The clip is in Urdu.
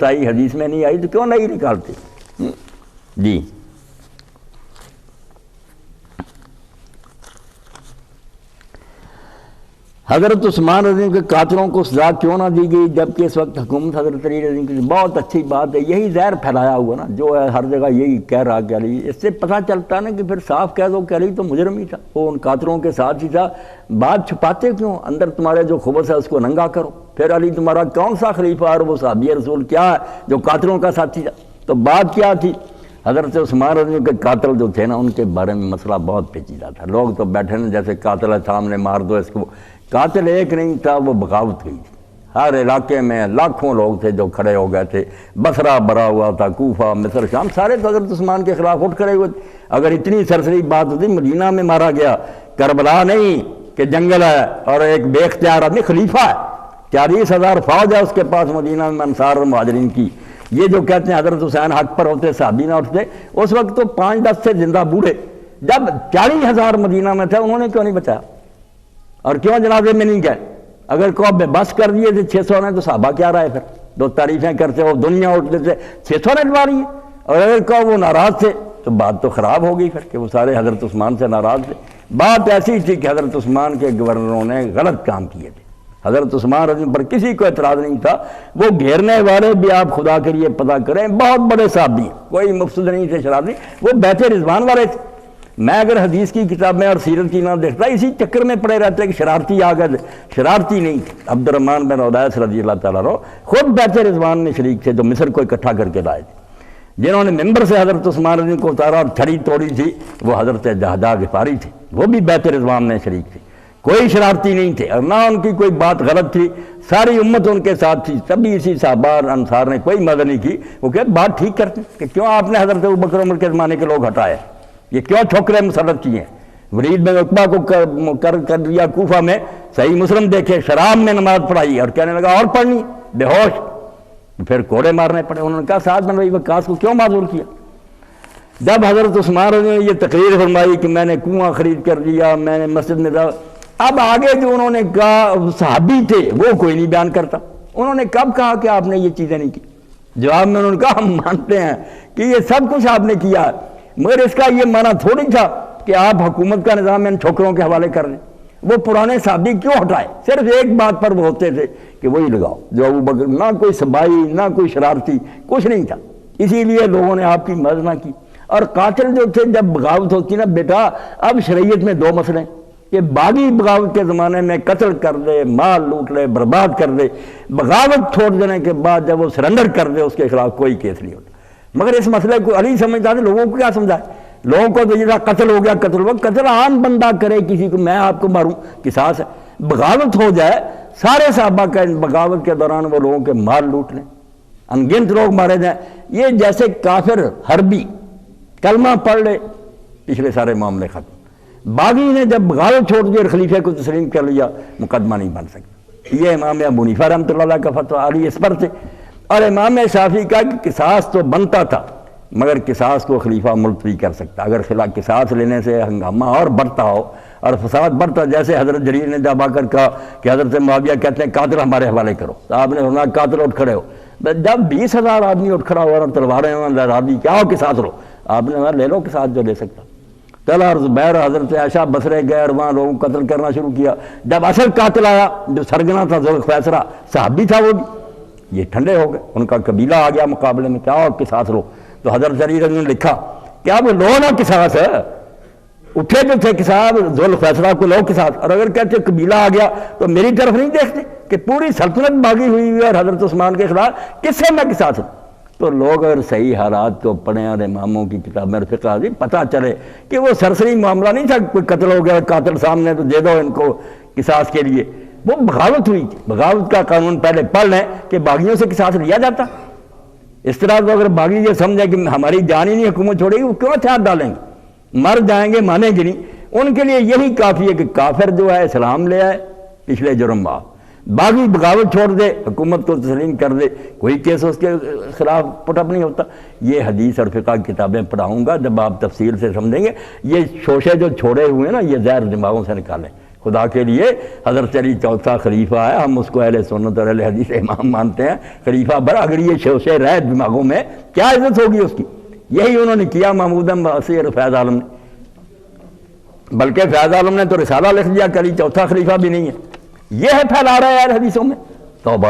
آئی حدیث میں نہیں آئی تو کیوں نہیں نکالتے؟ جی حضرت عثمان رضی اللہ عنہ کے قاتلوں کو سزا کیوں نہ دی گئی جبکہ اس وقت حکومت حضرت علی رضی اللہ عنہ کی؟ بہت اچھی بات ہے، یہی زہر پھیلایا ہوا نا، جو ہے ہر جگہ یہی کہہ رہا کہ علی، اس سے پتہ چلتا نا کہ پھر صاف کہہ دو کہ علی تو مجرم ہی تھا، وہ ان قاتلوں کے ساتھ ہی تھا، بات چھپاتے کیوں؟ اندر تمہارے جو خبث ہے اس کو ننگا کرو، پھر علی تمہارا کون سا خلیفہ اور وہ صحابی رسول کیا ہے جو قاتلوں کا ساتھی تھا؟ تو بات کیا تھی؟ حضرت عثمان رضی اللہ عنہ کے قاتل جو تھے نا ان کے بارے میں مسئلہ بہت پیچیدہ تھا، لوگ تو بیٹھے نا جیسے قاتل ہے سامنے مار دو اس کو، قاتل ایک نہیں تھا، وہ بغاوت ہوئی تھی، ہر علاقے میں لاکھوں لوگ تھے جو کھڑے ہو گئے تھے، بصرہ بھرا ہوا تھا، کوفہ مصر شام سارے تو حضرت عثمان کے خلاف اٹھ کھڑے ہوئے تھے۔ اگر اتنی سرسری بات ہوتی مدینہ میں مارا گیا، کربلا نہیں کہ جنگل ہے اور ایک بے اختیار آدمی خلیفہ ہے، 40,000 فوج ہے اس کے پاس مدینہ میں انصار اور مہاجرین کی، یہ جو کہتے ہیں حضرت حسین حق پر ہوتے صحابی نہ اٹھتے، اس وقت تو 5-10 سے زندہ بوڑھے، جب 40,000 مدینہ میں تھے انہوں نے کیوں نہیں بچایا اور کیوں جنازے میں نہیں گئے؟ اگر کو بے بس کر دیے تھے 600 نے تو صحابہ کیا رہے؟ پھر دو تعریفیں کرتے ہو دنیا اٹھتے تھے، 600 نے ڈوا رہی ہے، اور اگر کو وہ ناراض تھے تو بات تو خراب ہو گئی پھر کہ وہ سارے حضرت عثمان سے ناراض تھے۔ بات ایسی تھی کہ حضرت عثمان کے گورنروں نے غلط کام کیے تھے، حضرت عثمان رضی اللہ عنہ پر کسی کو اعتراض نہیں تھا، وہ گھیرنے والے بھی آپ خدا کے لیے پتہ کریں بہت بڑے صحابی ہیں، کوئی مفسد نہیں تھے شرارتی، وہ بیت رضوان والے تھے۔ میں اگر حدیث کی کتاب میں اور سیرت کی نہ دیکھتا اسی چکر میں پڑے رہتے کہ شرارتی آ گئے، شرارتی نہیں تھے۔ عبد الرحمن بن عدیس رضی اللہ تعالیٰ عنہ خود بیت رضوان میں شریک تھے، جو مصر کو اکٹھا کر کے لائے تھے، جنہوں نے ممبر سے حضرت عثمان رضی اللہ عنہ کو اتارا اور چھڑی توڑی تھی وہ حضرت جہدہ غفاری تھے، وہ بھی بیت رضوان میں شریک تھے، کوئی شرارتی نہیں تھے اور نہ ان کی کوئی بات غلط تھی، ساری امت ان کے ساتھ تھی، سبھی اسی صحابہ انصار نے کوئی مدد نہیں کی، وہ کہ بات ٹھیک کرتے کہ کیوں آپ نے حضرت ابوبکر عمر کے زمانے کے لوگ ہٹائے، یہ کیوں چھوکرے مسلط کیے ہیں؟ ولید بن عقبہ کو کر دیا کوفہ میں، صحیح مسلم دیکھے شراب میں نماز پڑھائی اور کہنے لگا اور پڑھنی، بے ہوش، پھر کوڑے مارنے پڑے۔ انہوں نے کہا سعد بن ربیع وقاص کو کیوں معذور کیا؟ جب حضرت عثمان نے یہ تقریر فرمائی کہ میں نے کنواں خرید کر دیا، میں نے مسجد میں اب آگے جو انہوں نے کہا صحابی تھے وہ کوئی نہیں بیان کرتا، انہوں نے کب کہا کہ آپ نے یہ چیزیں نہیں کی؟ جواب میں انہوں نے کہا ہم مانتے ہیں کہ یہ سب کچھ آپ نے کیا ہے، مگر اس کا یہ معنی تھوڑی تھا کہ آپ حکومت کا نظام ان چھوکروں کے حوالے کر دیں۔ وہ پرانے صحابی کیوں ہٹائے؟ صرف ایک بات پر وہ ہوتے تھے کہ وہی لگاؤ جو ابوبکر، نہ کوئی سبائی نہ کوئی شرارتی، کچھ نہیں تھا، اسی لیے لوگوں نے آپ کی مدد نہ کی۔ اور قاتل جو تھے جب بغاوت ہوتی نا بیٹا، اب شریعت میں دو مسئلے ہیں کہ باغی بغاوت کے زمانے میں قتل کر دے، مال لوٹ لے، برباد کر دے، بغاوت چھوڑ دینے کے بعد جب وہ سرنڈر کر دے اس کے خلاف کوئی کیس نہیں ہوتا۔ مگر اس مسئلے کو علی سمجھتا تھا، لوگوں کو کیا سمجھائے؟ لوگوں کو تو یہ تھا قتل ہو گیا، قتل ہوا، قتل عام بندہ کرے کسی کو، میں آپ کو ماروں قصاص ہے، بغاوت ہو جائے، سارے صحابہ کا بغاوت کے دوران وہ لوگوں کے مال لوٹ لیں، انگنت لوگ مارے جائیں، یہ جیسے کافر حربی کلمہ پڑھ لے پچھلے سارے معاملے ختم۔ باغی نے جب بغاوت چھوڑ دی اور خلیفے کو تسلیم کر لیا، مقدمہ نہیں بن سکتا۔ یہ امام ابو حنیفہ رحمۃ اللہ علیہ کا فتویٰ علی اس پر تھے، اور امام شافعی کا کہ قصاص تو بنتا تھا مگر قصاص کو خلیفہ ملتوی کر سکتا، اگر قصاص لینے سے ہنگامہ اور بڑھتا ہو اور فساد بڑھتا، جیسے حضرت جریر نے جب آ کر کہا کہ حضرت معاویہ کہتے ہیں قاتل ہمارے حوالے کرو، تو آپ نے فرمایا قاتل اٹھ کھڑے ہو، جب 20,000 آدمی اٹھ کھڑا ہوا اور تلواریں لہرا دی، کیا ہو قصاص لو، آپ نے کہا لے لو قصاص جو لے سکتا۔ طلحہ اور زبیر حضرت عائشہ بصرے گئے اور وہاں لوگوں کو قتل کرنا شروع کیا، جب اصل قاتل آیا جو سرگنا تھا ذوالخویسرہ صحابی تھا، وہ بھی یہ ٹھنڈے ہو گئے، ان کا قبیلہ آ گیا مقابلے میں، کیا ہو قصاص لو، تو حضرت علی نے لکھا کہ اب لو نا قصاص ہے، اٹھے جو تھے قصاص ذوالخویسرہ کو لو قصاص، اور اگر کہتے قبیلہ آ گیا تو میری طرف نہیں دیکھتے کہ پوری سلطنت باغی ہوئی ہوئی ہے اور حضرت عثمان کے خلاف، کس سے میں قصاص ہوں؟ تو لوگ اگر صحیح حالات کو پڑھیں اور اماموں کی کتابیں اور فقہ بھی پتہ چلے کہ وہ سرسری معاملہ نہیں تھا، کوئی قتل ہو گیا قاتل سامنے تو دے دو ان کو قصاص کے لیے، وہ بغاوت ہوئی تھی۔ بغاوت کا قانون پہلے پڑھ لیں کہ باغیوں سے قصاص لیا جاتا، اس طرح تو اگر باغی یہ سمجھے کہ ہماری جان ہی نہیں حکومت چھوڑے گی، وہ کیوں ہتھیار ڈالیں گے؟ مر جائیں گے، مانیں گے نہیں۔ ان کے لیے یہی کافی ہے کہ کافر جو ہے اسلام لے آئے، پچھلے جرم معاف، باغی بغاوت چھوڑ دے، حکومت کو تسلیم کر دے، کوئی کیس اس کے خلاف پٹ اپ نہیں ہوتا۔ یہ حدیث اور فقہ کتابیں پڑھاؤں گا، جب آپ تفصیل سے سمجھیں گے۔ یہ شوشے جو چھوڑے ہوئے ہیں نا، یہ زہر دماغوں سے نکالیں، خدا کے لیے حضرت علی چوتھا خلیفہ ہے، ہم اس کو اہل سنت اور اہل حدیث امام مانتے ہیں، خلیفہ بر اگر یہ شوشے رہے دماغوں میں کیا عزت ہوگی اس کی؟ یہی انہوں نے کیا محمود عباسی اور فیض عالم نے، بلکہ فیض عالم نے تو رسالہ لکھ دیا کہ علی چوتھا خلیفہ بھی نہیں ہے، یہ ہے پھیلا رہا ہے اہل حدیثوں میں، توبہ